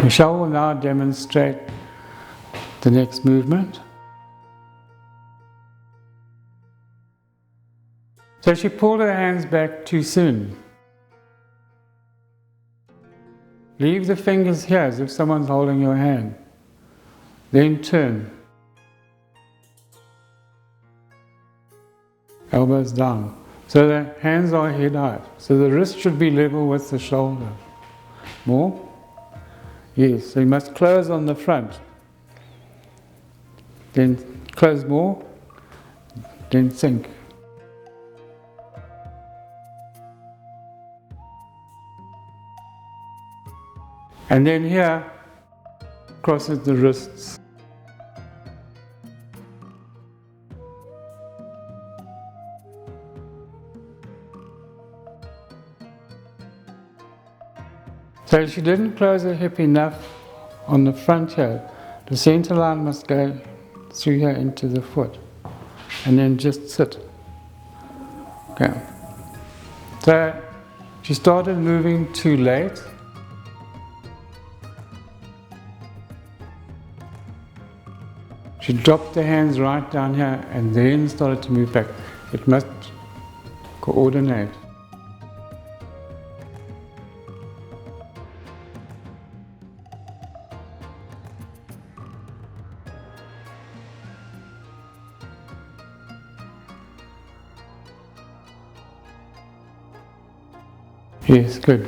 Michelle will now demonstrate the next movement. So she pulled her hands back too soon. Leave the fingers here as if someone's holding your hand. Then turn. Elbows down. So the hands are head height. So the wrist should be level with the shoulder. More? Yes, so you must close on the front. Then close more. Then sink. And then here, crosses the wrists. So she didn't close her hip enough on the front here. The center line must go through here into the foot. And then just sit. Okay. So she started moving too late. She dropped the hands right down here and then started to move back. It must coordinate. Yes, good.